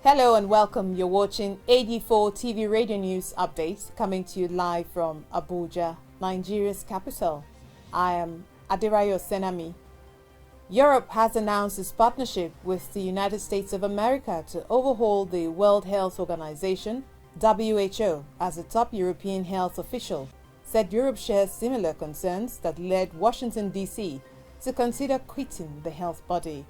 Hello and welcome. You're watching AD4 TV Radio News Updates coming to you live from Abuja, Nigeria's capital. I am Adirayo Senami. Europe has announced its partnership with the United States of America to overhaul the World Health Organization, WHO, as a top European health official, said Europe shares similar concerns that led Washington, D.C. to consider quitting the health body.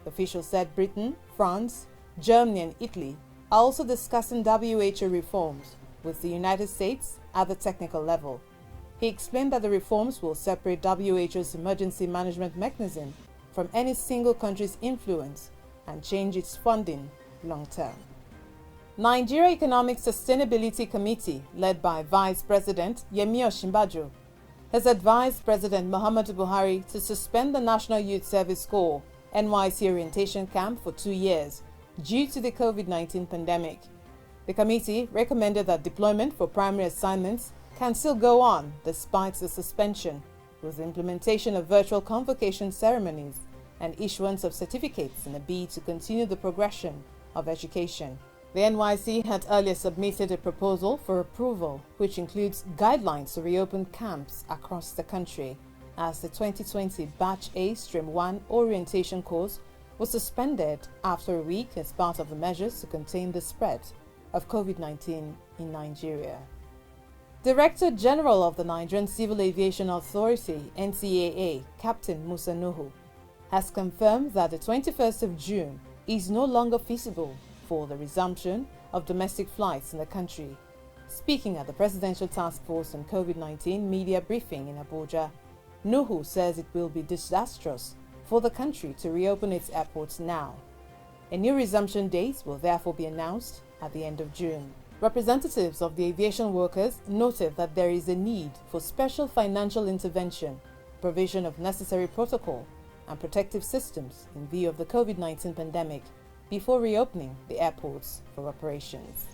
The official said Britain, France, Germany and Italy are also discussing WHO reforms with the United States at the technical level. He explained that the reforms will separate WHO's emergency management mechanism from any single country's influence and change its funding long-term. Nigeria Economic Sustainability Committee, led by Vice President Yemi Osinbajo, has advised President Muhammadu Buhari to suspend the National Youth Service Corps NYC orientation camp for 2 years due to the COVID-19 pandemic. The committee recommended that deployment for primary assignments can still go on despite the suspension, with the implementation of virtual convocation ceremonies and issuance of certificates in a bid to continue the progression of education. The NYC had earlier submitted a proposal for approval, which includes guidelines to reopen camps across the country, as the 2020 Batch A-1 orientation course was suspended after a week as part of the measures to contain the spread of COVID-19 in Nigeria. Director General of the Nigerian Civil Aviation Authority, NCAA, Captain Musa Nuhu, has confirmed that the 21st of June is no longer feasible for the resumption of domestic flights in the country. Speaking at the Presidential Task Force on COVID-19 media briefing in Abuja, Nuhu says it will be disastrous for the country to reopen its airports now. A new resumption date will therefore be announced at the end of June. Representatives of the aviation workers noted that there is a need for special financial intervention, provision of necessary protocol and protective systems in view of the COVID-19 pandemic before reopening the airports for operations.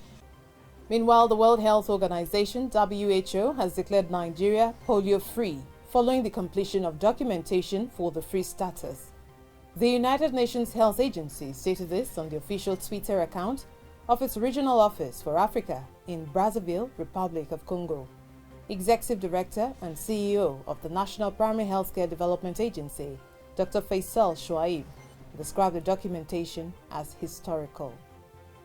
Meanwhile, the World Health Organization, WHO, has declared Nigeria polio-free following the completion of documentation for the free status. The United Nations Health Agency stated this on the official Twitter account of its regional office for Africa in Brazzaville, Republic of Congo. Executive Director and CEO of the National Primary Healthcare Development Agency, Dr. Faisal Shuaib, described the documentation as historical.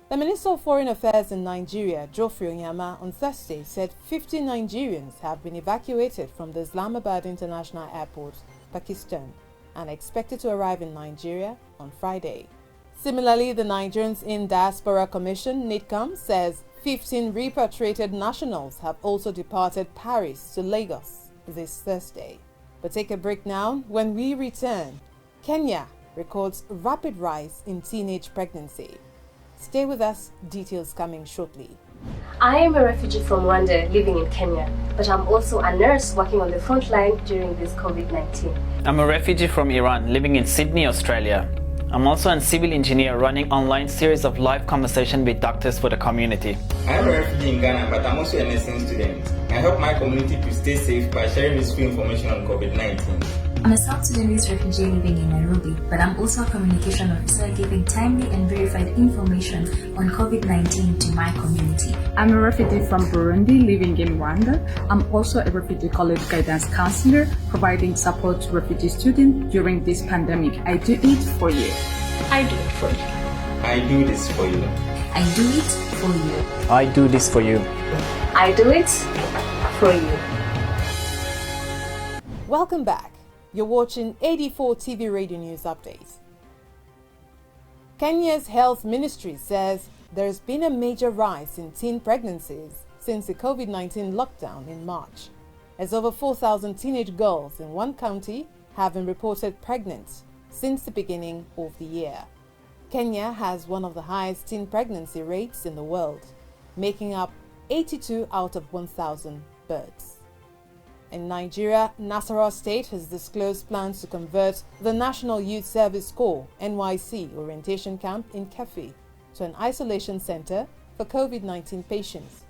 The Minister of Foreign Affairs in Nigeria, Geoffrey Onyema, on Thursday said 50 Nigerians have been evacuated from the Islamabad International Airport, Pakistan, and are expected to arrive in Nigeria on Friday. Similarly, the Nigerians in Diaspora Commission, NIDCOM, says 15 repatriated nationals have also departed Paris to Lagos this Thursday. But take a break now. When we return, Kenya records rapid rise in teenage pregnancy. Stay with us, details coming shortly. I am a refugee from Rwanda living in Kenya, but I'm also a nurse working on the front line during this COVID-19. I'm a refugee from Iran living in Sydney, Australia. I'm also a civil engineer running online series of live conversation with doctors for the community. I'm a refugee in Ghana, but I'm also a nursing student. I help my community to stay safe by sharing useful information on COVID-19. I'm a South Sudanese refugee living in Nairobi, but I'm also a communication officer giving timely and verified information on COVID-19 to my community. I'm a refugee from Burundi living in Rwanda. I'm also a refugee college guidance counselor providing support to refugee students during this pandemic. I do it for you. I do it for you. I do this for you. I do it for you. I do this for you. I do it for you. Welcome back. You're watching AD4 TV Radio News Updates. Kenya's Health Ministry says there's been a major rise in teen pregnancies since the COVID-19 lockdown in March, as over 4,000 teenage girls in one county have been reported pregnant since the beginning of the year. Kenya has one of the highest teen pregnancy rates in the world, making up 82 out of 1,000 births. In Nigeria, Nasarawa State has disclosed plans to convert the National Youth Service Corps NYC orientation camp in Kefi to an isolation center for COVID-19 patients.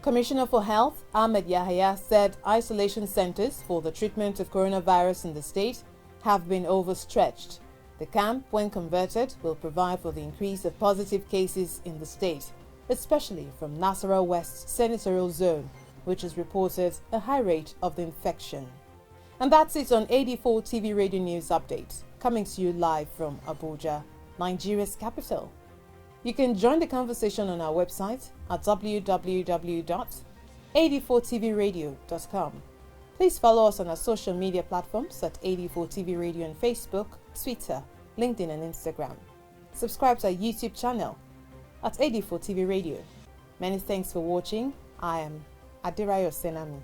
Commissioner for Health Ahmed Yahya said isolation centers for the treatment of coronavirus in the state have been overstretched. The camp, when converted, will provide for the increase of positive cases in the state, especially from Nasarawa West Senatorial Zone, which has reported a high rate of the infection. And that's it on AD4 TV Radio News Update, coming to you live from Abuja, Nigeria's capital. You can join the conversation on our website at www.ad4tvradio.com. Please follow us on our social media platforms at AD4TV Radio on Facebook, Twitter, LinkedIn and Instagram. Subscribe to our YouTube channel at AD4TV Radio. Many thanks for watching. I am Adirayo Senami.